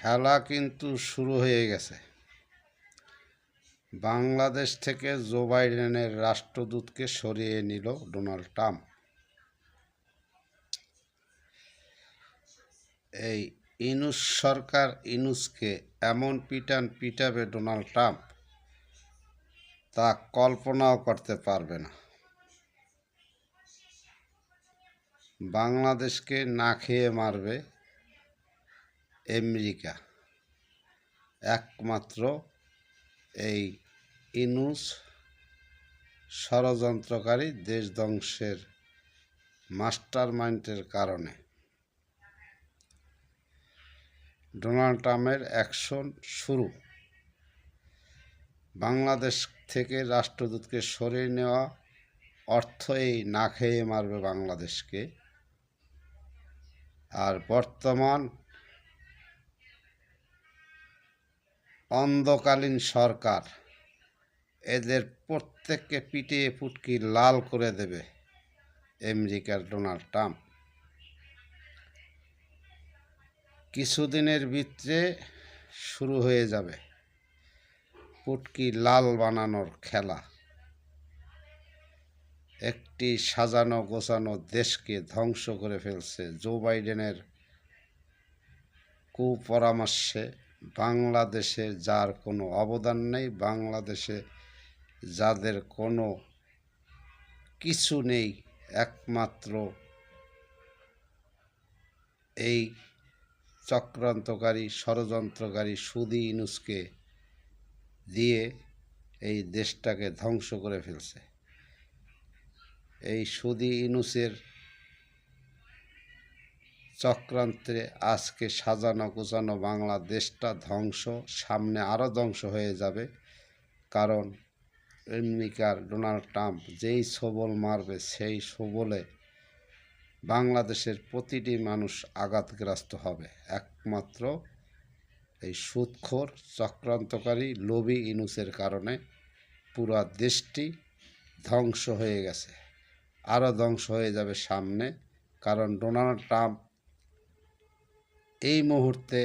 খেলা কিন্তু শুরু হয়ে গেছে। বাংলাদেশ থেকে জো বাইডেনের রাষ্ট্রদূতকে সরিয়ে নিল ডোনাল্ড ট্রাম্প। এই ইনুস সরকার ইনুসকে এমন পিটান পিটাবে ডোনাল্ড ট্রাম্প, তা কল্পনাও করতে পারবে না। বাংলাদেশকে না খেয়ে মারবে আমেরিকা। একমাত্র এই ইনুস ষড়যন্ত্রকারী দেশ ধ্বংসের মাস্টার মাইন্ডের কারণে ডোনাল্ড ট্রাম্পের অ্যাকশন শুরু। বাংলাদেশ থেকে রাষ্ট্রদূতকে সরিয়ে নেওয়া অর্থ এই না খেয়ে মারবে বাংলাদেশকে। আর বর্তমান অন্ধকালীন সরকার এদের প্রত্যেককে পিটিয়ে পুটকি লাল করে দেবে আমেরিকার ডোনাল্ড ট্রাম্প। কিছুদিনের ভিতরে শুরু হয়ে যাবে পুটকি লাল বানানোর খেলা। একটি সাজানো গোছানো দেশকে ধ্বংস করে ফেলছে জো বাইডেনের কুপরামর্শে। বাংলাদেশে যার কোনো অবদান নেই, বাংলাদেশে যাদের কোনো কিছু নেই, একমাত্র এই চক্রান্তকারী ষড়যন্ত্রকারী সুদি ইনুসকে দিয়ে এই দেশটাকে ধ্বংস করে ফেলছে। এই সুদি ইনুসের চক্রান্তে আজকে সাজানো গোছানো বাংলাদেশটা ধ্বংস, সামনে আরও ধ্বংস হয়ে যাবে। কারণ আমেরিকার ডোনাল্ড ট্রাম্প যেই সবল মারবে, সেই সবলে বাংলাদেশের প্রতিটি মানুষ আঘাতগ্রস্ত হবে। একমাত্র এই সুদখোর চক্রান্তকারী লোভী ইনুসের কারণে পুরো দেশটি ধ্বংস হয়ে গেছে, আরও ধ্বংস হয়ে যাবে সামনে। কারণ ডোনাল্ড ট্রাম্প এই মুহূর্তে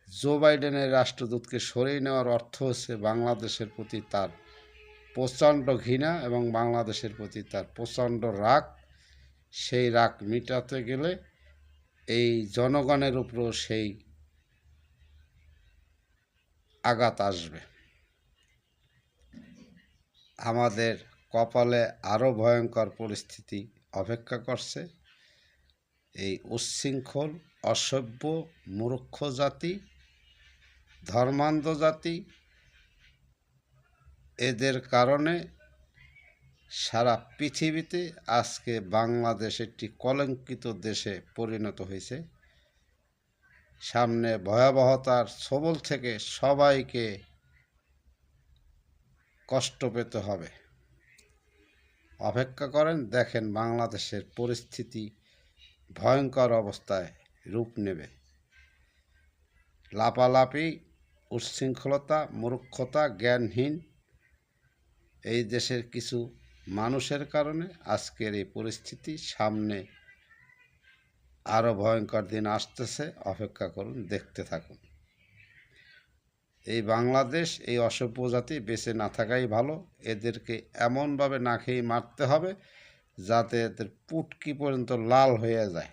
জো বাইডেনের রাষ্ট্রদূতকে সরিয়ে নেওয়ার অর্থ হচ্ছে বাংলাদেশের প্রতি তার প্রচণ্ড ঘৃণা এবং বাংলাদেশের প্রতি তার প্রচণ্ড রাগ। সেই রাগ মিটাতে গেলে এই জনগণের উপরও সেই আঘাত আসবে। আমাদের কপালে আরও ভয়ঙ্কর পরিস্থিতি অপেক্ষা করছে। এই উচ্ছৃঙ্খল, অসভ্য, মূর্খ জাতি, ধর্মান্ধ জাতি, এদের কারণে সারা পৃথিবীতে আজকে বাংলাদেশ একটি কলঙ্কিত দেশে পরিণত হয়েছে। সামনে ভয়াবহতার ছোবল থেকে সবাইকে কষ্ট পেতে হবে। অপেক্ষা করেন, দেখেন বাংলাদেশের পরিস্থিতি ভয়ঙ্কর অবস্থায় রূপ নেবে। লাপালাপি, উচ্ছৃঙ্খলতা, মূর্খতা, জ্ঞানহীন এই দেশের কিছু মানুষের কারণে আজকের এই পরিস্থিতি। সামনে আরও ভয়ঙ্কর দিন আসতেছে, অপেক্ষা করুন, দেখতে থাকুন। এই বাংলাদেশ, এই অসভ্য জাতি বেঁচে না থাকাই ভালো। এদেরকে এমনভাবে না খেয়ে মারতে হবে যাতে এদের পুটকি পর্যন্ত লাল হয়ে যায়।